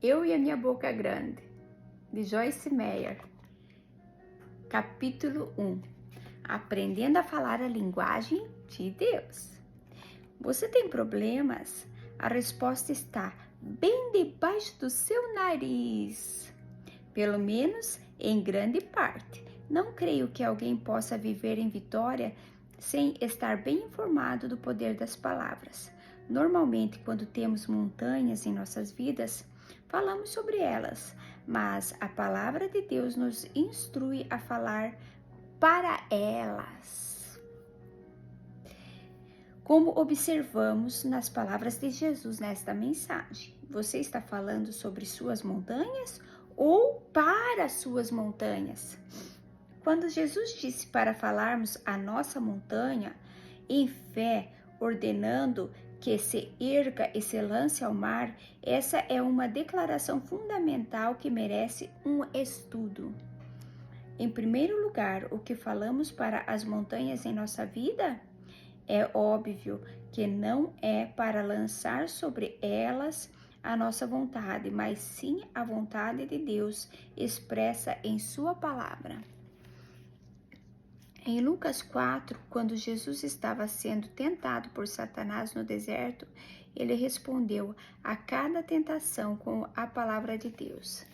Eu e a Minha Boca Grande, de Joyce Meyer. Capítulo 1. Aprendendo a falar a linguagem de Deus. Você tem problemas? A resposta está bem debaixo do seu nariz. Pelo menos em grande parte. Não creio que alguém possa viver em vitória sem estar bem informado do poder das palavras. Normalmente, quando temos montanhas em nossas vidas, falamos sobre elas, mas a palavra de Deus nos instrui a falar para elas. Como observamos nas palavras de Jesus nesta mensagem, você está falando sobre suas montanhas ou para suas montanhas? Quando Jesus disse para falarmos a nossa montanha, em fé, ordenando que se erga e se lance ao mar, essa é uma declaração fundamental que merece um estudo. Em primeiro lugar, o que falamos para as montanhas em nossa vida? É óbvio que não é para lançar sobre elas a nossa vontade, mas sim a vontade de Deus expressa em sua palavra. Em Lucas 4, quando Jesus estava sendo tentado por Satanás no deserto, ele respondeu a cada tentação com a palavra de Deus.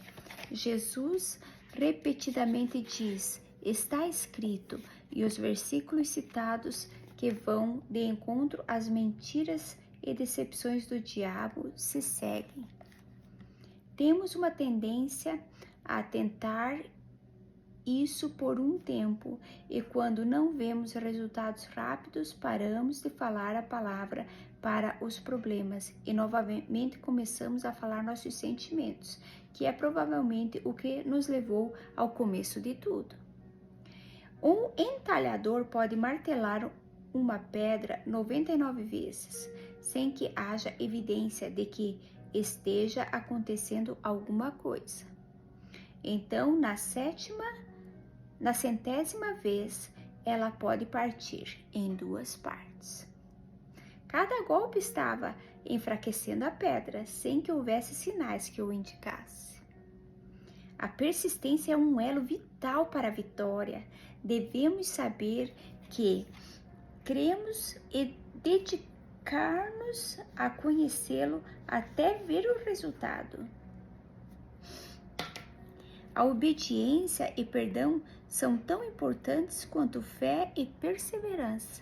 Jesus repetidamente diz, está escrito, e os versículos citados que vão de encontro às mentiras e decepções do diabo se seguem. Temos uma tendência a tentar isso por um tempo, e quando não vemos resultados rápidos, paramos de falar a palavra para os problemas e novamente começamos a falar nossos sentimentos, que é provavelmente o que nos levou ao começo de tudo. Um entalhador pode martelar uma pedra 99 vezes, sem que haja evidência de que esteja acontecendo alguma coisa. Então, na centésima vez, ela pode partir em duas partes. Cada golpe estava enfraquecendo a pedra, sem que houvesse sinais que o indicasse. A persistência é um elo vital para a vitória. Devemos saber que cremos e dedicar-nos a conhecê-lo até ver o resultado. A obediência e perdão são tão importantes quanto fé e perseverança.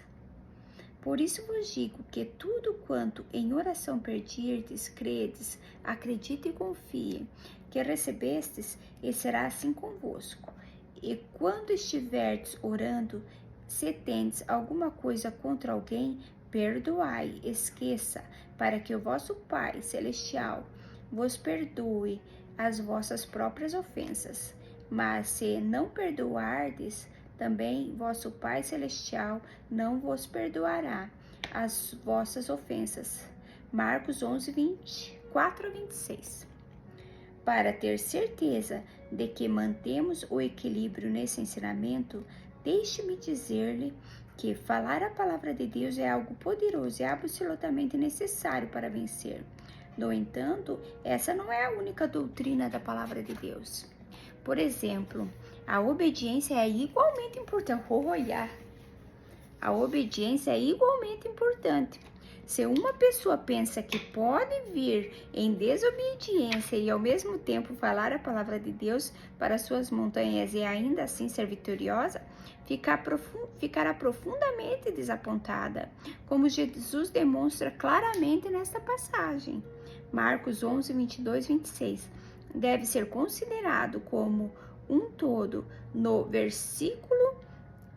Por isso vos digo que tudo quanto em oração pedirdes, credes, acredite e confie, que recebestes, e será assim convosco. E quando estiverdes orando, se tendes alguma coisa contra alguém, perdoai, esqueça, para que o vosso Pai Celestial vos perdoe as vossas próprias ofensas. Mas se não perdoardes, também vosso Pai Celestial não vos perdoará as vossas ofensas. Marcos 11, 24 a 26. Para ter certeza de que mantemos o equilíbrio nesse ensinamento, deixe-me dizer-lhe que falar a palavra de Deus é algo poderoso e absolutamente necessário para vencer. No entanto, essa não é a única doutrina da palavra de Deus. Por exemplo, a obediência é igualmente importante. A obediência é igualmente importante. Se uma pessoa pensa que pode vir em desobediência e ao mesmo tempo falar a palavra de Deus para suas montanhas e ainda assim ser vitoriosa, ficará profundamente desapontada, como Jesus demonstra claramente nesta passagem. Marcos 11, 22, 26. Deve ser considerado como um todo. No versículo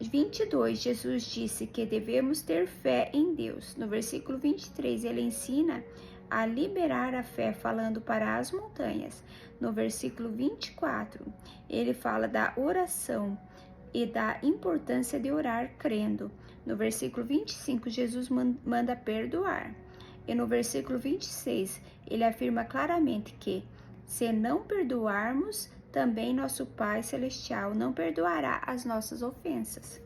22, Jesus disse que devemos ter fé em Deus. No versículo 23, ele ensina a liberar a fé falando para as montanhas. No versículo 24, ele fala da oração e da importância de orar crendo. No versículo 25, Jesus manda perdoar. E no versículo 26, ele afirma claramente que, se não perdoarmos, também nosso Pai Celestial não perdoará as nossas ofensas.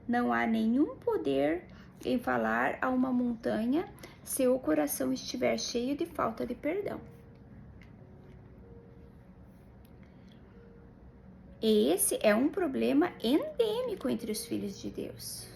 Não há nenhum poder em falar a uma montanha se o coração estiver cheio de falta de perdão. E esse é um problema endêmico entre os filhos de Deus.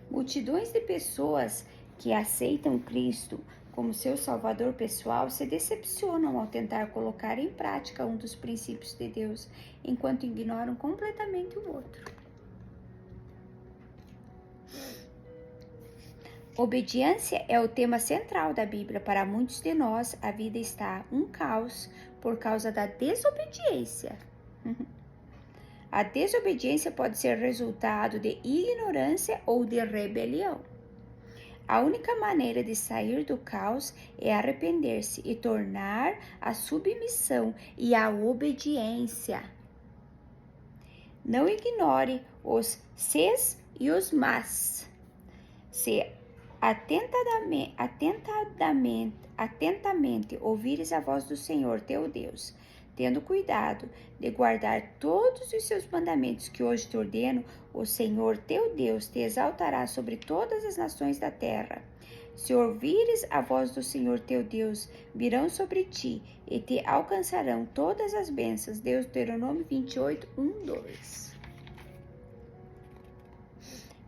Multidões de pessoas que aceitam Cristo como seu salvador pessoal se decepcionam ao tentar colocar em prática um dos princípios de Deus, enquanto ignoram completamente o outro. Obediência é o tema central da Bíblia. Para muitos de nós, a vida está um caos por causa da desobediência. A desobediência pode ser resultado de ignorância ou de rebelião. A única maneira de sair do caos é arrepender-se e tornar a submissão e a obediência. Não ignore os ses e os mas. Se atentamente ouvires a voz do Senhor teu Deus, tendo cuidado de guardar todos os seus mandamentos que hoje te ordeno, o Senhor teu Deus te exaltará sobre todas as nações da terra. Se ouvires a voz do Senhor teu Deus, virão sobre ti e te alcançarão todas as bênçãos. Deuteronômio 28, 1, 2.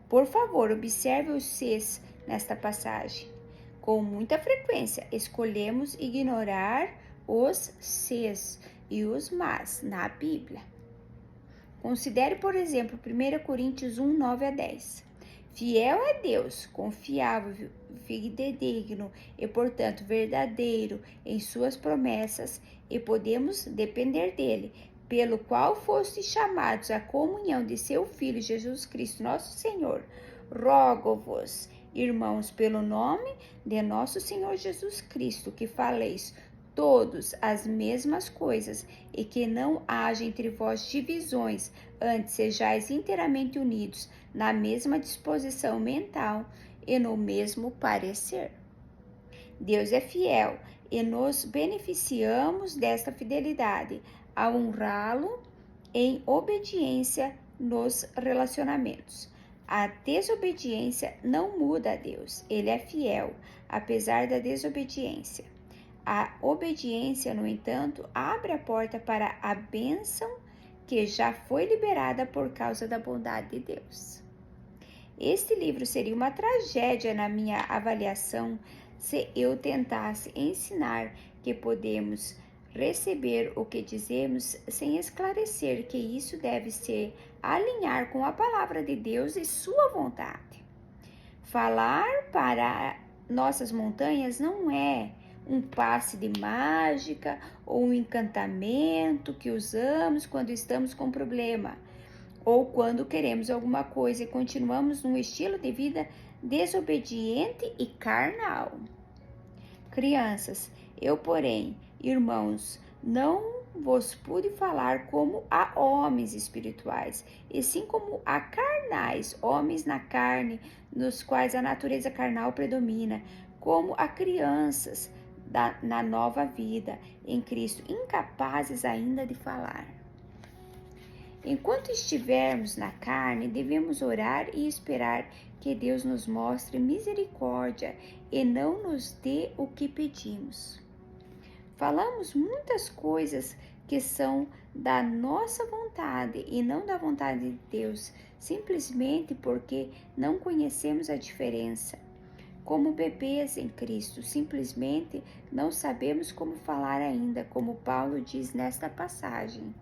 Por favor, observe os ses nesta passagem. Com muita frequência, escolhemos ignorar os ses e os mas na Bíblia. Considere, por exemplo, 1 Coríntios 1, 9 a 10. Fiel é Deus, confiável, fidedigno e, portanto, verdadeiro em suas promessas, e podemos depender dele, pelo qual fostes chamados à comunhão de seu Filho Jesus Cristo, nosso Senhor. Rogo-vos, irmãos, pelo nome de nosso Senhor Jesus Cristo, que faleis todos as mesmas coisas, e que não haja entre vós divisões, antes sejais inteiramente unidos na mesma disposição mental e no mesmo parecer. Deus é fiel e nos beneficiamos desta fidelidade a honrá-lo em obediência nos relacionamentos. A desobediência não muda a Deus, ele é fiel, apesar da desobediência. A obediência, no entanto, abre a porta para a bênção que já foi liberada por causa da bondade de Deus. Este livro seria uma tragédia na minha avaliação se eu tentasse ensinar que podemos receber o que dizemos sem esclarecer que isso deve se alinhar com a palavra de Deus e sua vontade. Falar para nossas montanhas não é um passe de mágica ou um encantamento que usamos quando estamos com problema ou quando queremos alguma coisa e continuamos num estilo de vida desobediente e carnal. Crianças, eu, porém, irmãos, não vos pude falar como a homens espirituais, e sim como a carnais, homens na carne, nos quais a natureza carnal predomina, como a crianças na nova vida em Cristo, incapazes ainda de falar. Enquanto estivermos na carne, devemos orar e esperar que Deus nos mostre misericórdia e não nos dê o que pedimos. Falamos muitas coisas que são da nossa vontade e não da vontade de Deus, simplesmente porque não conhecemos a diferença. Como bebês em Cristo, simplesmente não sabemos como falar ainda, como Paulo diz nesta passagem.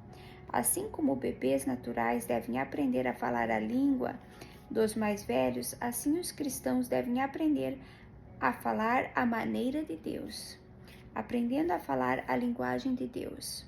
Assim como bebês naturais devem aprender a falar a língua dos mais velhos, assim os cristãos devem aprender a falar a maneira de Deus, aprendendo a falar a linguagem de Deus.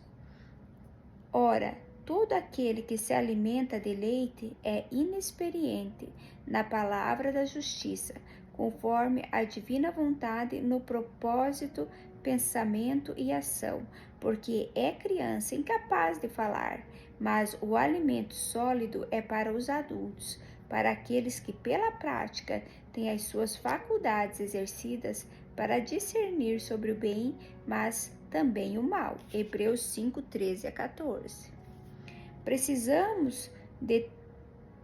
Ora, todo aquele que se alimenta de leite é inexperiente na palavra da justiça, conforme a divina vontade no propósito, pensamento e ação, porque é criança incapaz de falar, mas o alimento sólido é para os adultos, para aqueles que, pela prática, têm as suas faculdades exercidas para discernir sobre o bem, mas também o mal. Hebreus 5, 13 a 14. Precisamos de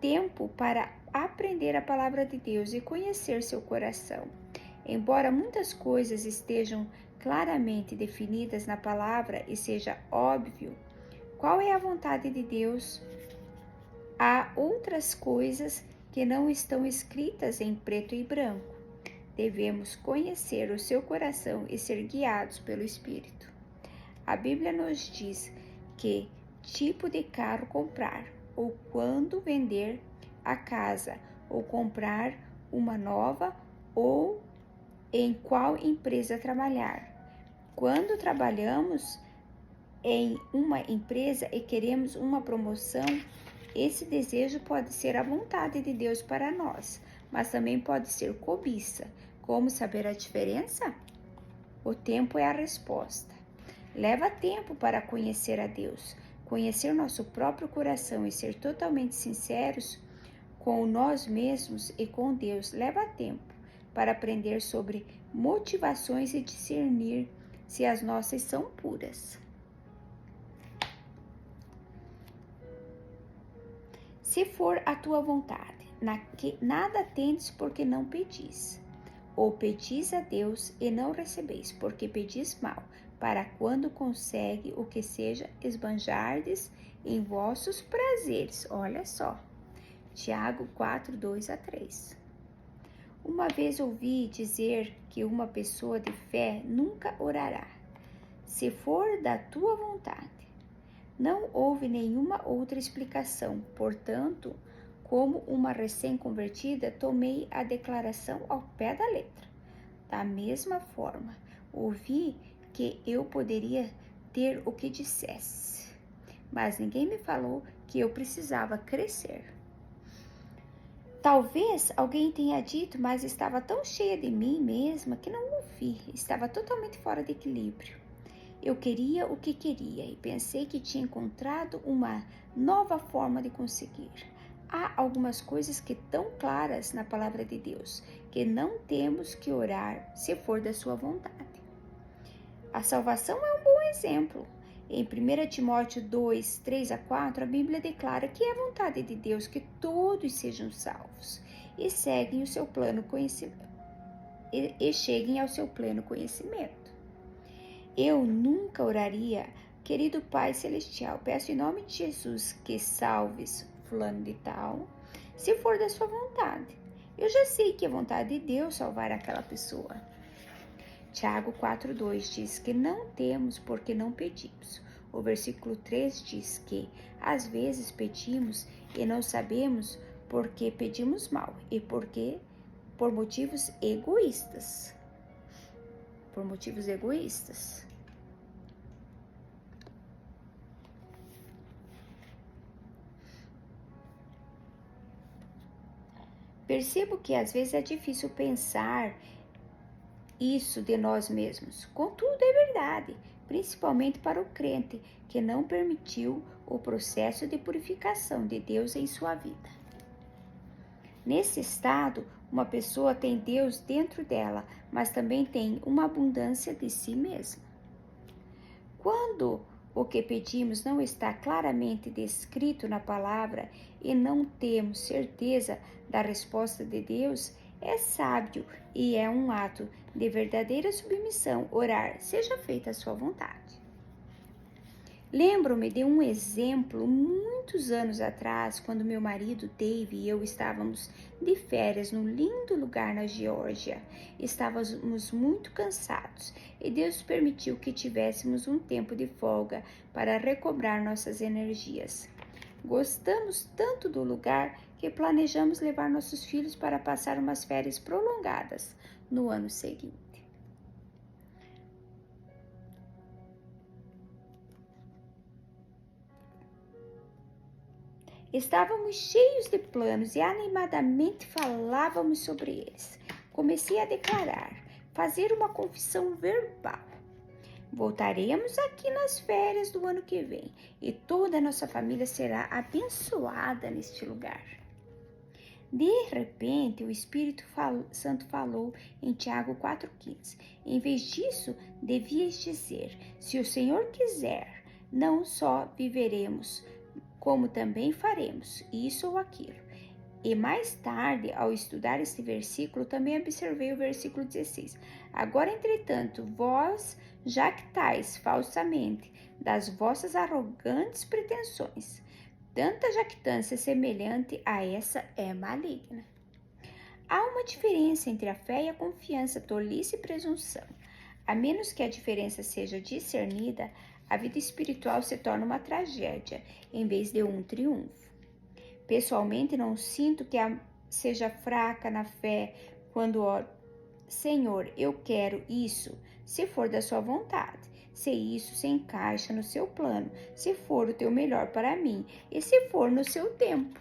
tempo para aprender a palavra de Deus e conhecer seu coração. Embora muitas coisas estejam claramente definidas na palavra e seja óbvio qual é a vontade de Deus, há outras coisas que não estão escritas em preto e branco. Devemos conhecer o seu coração e ser guiados pelo Espírito. A Bíblia nos diz que tipo de carro comprar, ou quando vender a casa, ou comprar uma nova, ou em qual empresa trabalhar. Quando trabalhamos em uma empresa e queremos uma promoção, esse desejo pode ser a vontade de Deus para nós, mas também pode ser cobiça. Como saber a diferença? O tempo é a resposta. Leva tempo para conhecer a Deus. Conhecer nosso próprio coração e ser totalmente sinceros com nós mesmos e com Deus leva tempo para aprender sobre motivações e discernir se as nossas são puras. Se for a tua vontade, nada tendes porque não pedis. Ou pedis a Deus e não recebeis, porque pedis mal, para quando consegue o que seja, esbanjardes em vossos prazeres. Olha só, Tiago 4, 2 a 3. Uma vez ouvi dizer que uma pessoa de fé nunca orará, se for da tua vontade. Não houve nenhuma outra explicação, portanto, como uma recém-convertida, tomei a declaração ao pé da letra. Da mesma forma, ouvi que eu poderia ter o que dissesse, mas ninguém me falou que eu precisava crescer. Talvez alguém tenha dito, mas estava tão cheia de mim mesma que não ouvi, estava totalmente fora de equilíbrio. Eu queria o que queria e pensei que tinha encontrado uma nova forma de conseguir. Há algumas coisas que estão claras na palavra de Deus, que não temos que orar se for da sua vontade. A salvação é um bom exemplo. Em 1 Timóteo 2, 3 a 4, a Bíblia declara que é a vontade de Deus que todos sejam salvos e cheguem ao seu pleno conhecimento. Eu nunca oraria, querido Pai Celestial, peço em nome de Jesus que salves fulano de tal, se for da sua vontade. Eu já sei que é vontade de Deus salvar aquela pessoa. Tiago 4,2 diz que não temos porque não pedimos. O versículo 3 diz que às vezes pedimos e não sabemos porque pedimos mal e porque por motivos egoístas. Por motivos egoístas. Percebo que às vezes é difícil pensar isso de nós mesmos. Contudo, é verdade, principalmente para o crente que não permitiu o processo de purificação de Deus em sua vida. Nesse estado, uma pessoa tem Deus dentro dela, mas também tem uma abundância de si mesma. Quando o que pedimos não está claramente descrito na palavra e não temos certeza da resposta de Deus, é sábio e é um ato de verdadeira submissão orar, seja feita a sua vontade. Lembro-me de um exemplo muitos anos atrás, quando meu marido Dave e eu estávamos de férias num lindo lugar na Geórgia. Estávamos muito cansados e Deus permitiu que tivéssemos um tempo de folga para recobrar nossas energias. Gostamos tanto do lugar que planejamos levar nossos filhos para passar umas férias prolongadas no ano seguinte. Estávamos cheios de planos e animadamente falávamos sobre eles. Comecei a declarar, fazer uma confissão verbal. Voltaremos aqui nas férias do ano que vem e toda a nossa família será abençoada neste lugar. De repente, o Espírito Santo falou em Tiago 4,15. Em vez disso, devias dizer: se o Senhor quiser, não só viveremos, como também faremos isso ou aquilo. E mais tarde, ao estudar este versículo, também observei o versículo 16. Agora, entretanto, vós jactais falsamente das vossas arrogantes pretensões. Tanta jactância semelhante a essa é maligna. Há uma diferença entre a fé e a confiança, tolice e presunção. A menos que a diferença seja discernida, a vida espiritual se torna uma tragédia, em vez de um triunfo. Pessoalmente, não sinto que seja fraca na fé quando oro: Senhor, eu quero isso, se for da sua vontade, se isso se encaixa no seu plano, se for o teu melhor para mim e se for no seu tempo.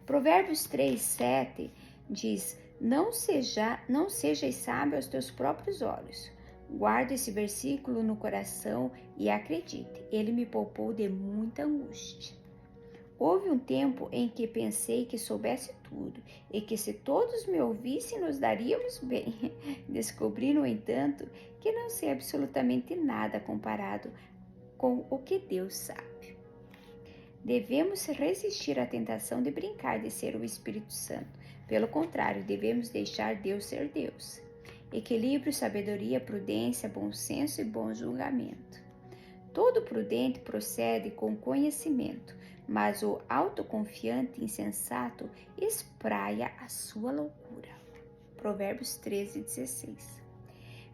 Provérbios 3:7 diz: não sejais sábio aos teus próprios olhos. Guarde esse versículo no coração e acredite, ele me poupou de muita angústia. Houve um tempo em que pensei que soubesse tudo e que se todos me ouvissem nos daríamos bem. Descobri, no entanto, que não sei absolutamente nada comparado com o que Deus sabe. Devemos resistir à tentação de brincar de ser o Espírito Santo. Pelo contrário, devemos deixar Deus ser Deus. Equilíbrio, sabedoria, prudência, bom senso e bom julgamento. Todo prudente procede com conhecimento, mas o autoconfiante insensato espraia a sua loucura. Provérbios 13:16.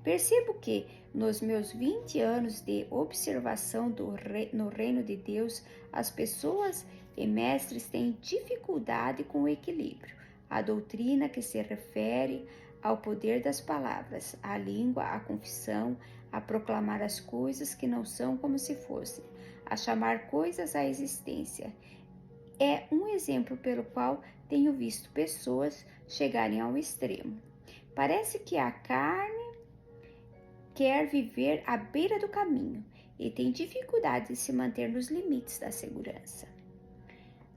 Percebo que, nos meus 20 anos de observação no reino de Deus, as pessoas e mestres têm dificuldade com o equilíbrio. A doutrina que se refere ao poder das palavras, à língua, à confissão, a proclamar as coisas que não são como se fossem, a chamar coisas à existência. É um exemplo pelo qual tenho visto pessoas chegarem ao extremo. Parece que a carne quer viver à beira do caminho e tem dificuldade de se manter nos limites da segurança.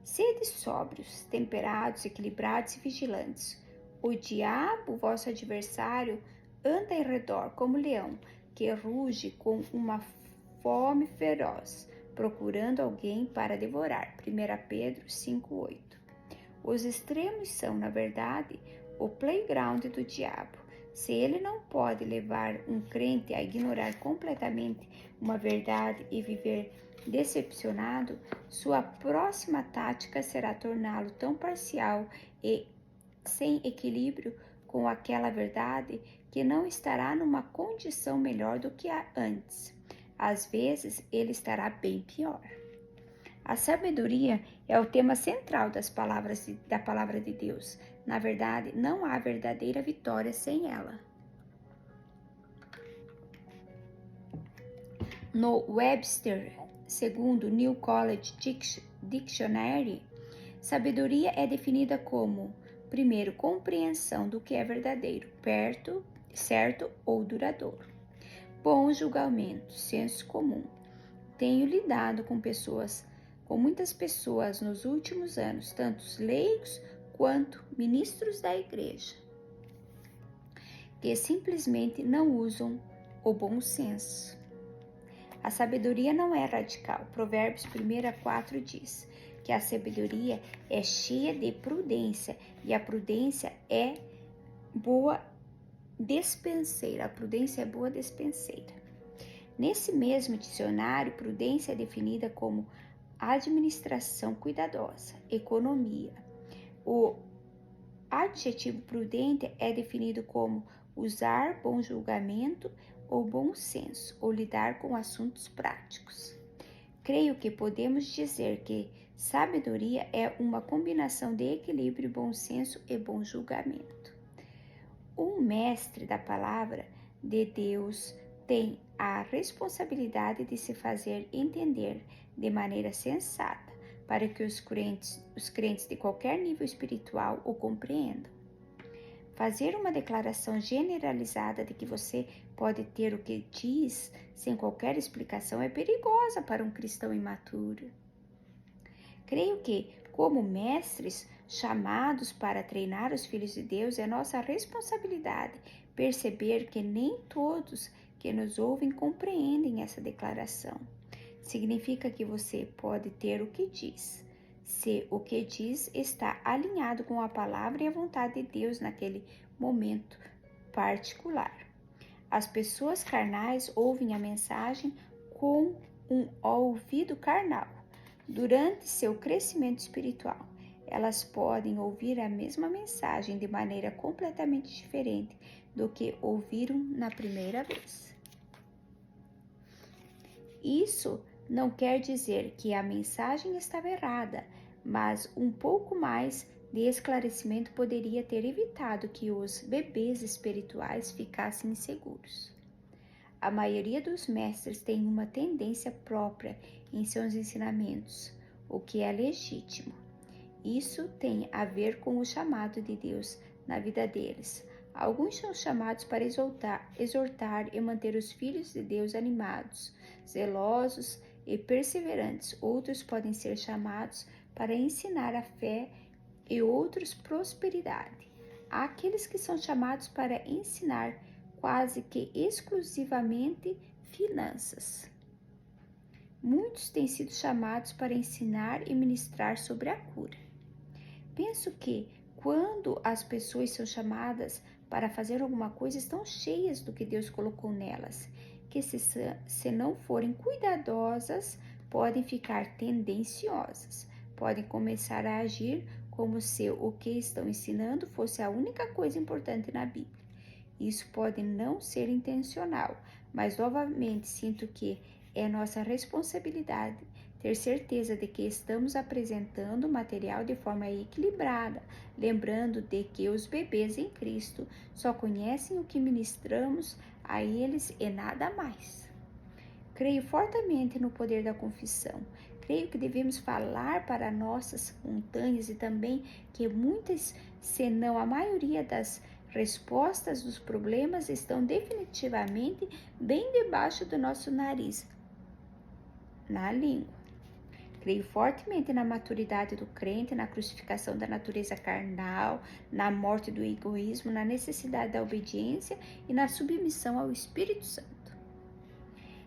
Sede sóbrios, temperados, equilibrados e vigilantes. O diabo, vosso adversário, anda em redor como leão, que ruge com uma fome feroz, procurando alguém para devorar. 1 Pedro 5:8. Os extremos são, na verdade, o playground do diabo. Se ele não pode levar um crente a ignorar completamente uma verdade e viver decepcionado, sua próxima tática será torná-lo tão parcial e sem equilíbrio com aquela verdade que não estará numa condição melhor do que a antes. Às vezes, ele estará bem pior. A sabedoria é o tema central da palavra de Deus. Na verdade, não há verdadeira vitória sem ela. No Webster, segundo New College Dictionary, sabedoria é definida como, primeiro, compreensão do que é verdadeiro, certo ou duradouro. Bom julgamento, senso comum. Tenho lidado com muitas pessoas nos últimos anos, tanto leigos quanto ministros da igreja, que simplesmente não usam o bom senso. A sabedoria não é radical. Provérbios 1:4 diz que a sabedoria é cheia de prudência e a prudência é boa despenseira. A prudência é boa despenseira. Nesse mesmo dicionário, prudência é definida como administração cuidadosa, economia. O adjetivo prudente é definido como usar bom julgamento ou bom senso, ou lidar com assuntos práticos. Creio que podemos dizer que sabedoria é uma combinação de equilíbrio, bom senso e bom julgamento. Um mestre da palavra de Deus tem a responsabilidade de se fazer entender de maneira sensata, para que os crentes de qualquer nível espiritual o compreendam. Fazer uma declaração generalizada de que você pode ter o que diz sem qualquer explicação é perigosa para um cristão imaturo. Creio que, como mestres, chamados para treinar os filhos de Deus, é nossa responsabilidade perceber que nem todos que nos ouvem compreendem essa declaração. Significa que você pode ter o que diz, se o que diz está alinhado com a palavra e a vontade de Deus naquele momento particular. As pessoas carnais ouvem a mensagem com um ouvido carnal. Durante seu crescimento espiritual, elas podem ouvir a mesma mensagem de maneira completamente diferente do que ouviram na primeira vez. Isso não quer dizer que a mensagem estava errada, mas um pouco mais de esclarecimento poderia ter evitado que os bebês espirituais ficassem inseguros. A maioria dos mestres tem uma tendência própria em seus ensinamentos, o que é legítimo. Isso tem a ver com o chamado de Deus na vida deles. Alguns são chamados para exortar e manter os filhos de Deus animados, zelosos e perseverantes. Outros podem ser chamados para ensinar a fé e outros prosperidade. Há aqueles que são chamados para ensinar quase que exclusivamente finanças. Muitos têm sido chamados para ensinar e ministrar sobre a cura. Penso que quando as pessoas são chamadas para fazer alguma coisa, estão cheias do que Deus colocou nelas, que se não forem cuidadosas, podem ficar tendenciosas, podem começar a agir como se o que estão ensinando fosse a única coisa importante na Bíblia. Isso pode não ser intencional, mas novamente sinto que é nossa responsabilidade ter certeza de que estamos apresentando o material de forma equilibrada, lembrando de que os bebês em Cristo só conhecem o que ministramos a eles e nada mais. Creio fortemente no poder da confissão. Creio que devemos falar para nossas montanhas e também que muitas, se não a maioria das respostas dos problemas estão definitivamente bem debaixo do nosso nariz, na língua. Creio fortemente na maturidade do crente, na crucificação da natureza carnal, na morte do egoísmo, na necessidade da obediência e na submissão ao Espírito Santo.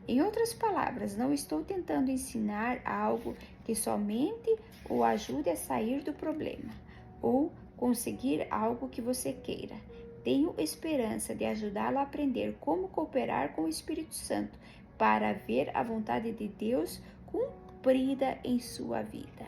Em outras palavras, não estou tentando ensinar algo que somente o ajude a sair do problema ou conseguir algo que você queira. Tenho esperança de ajudá-lo a aprender como cooperar com o Espírito Santo para ver a vontade de Deus cumprida em sua vida.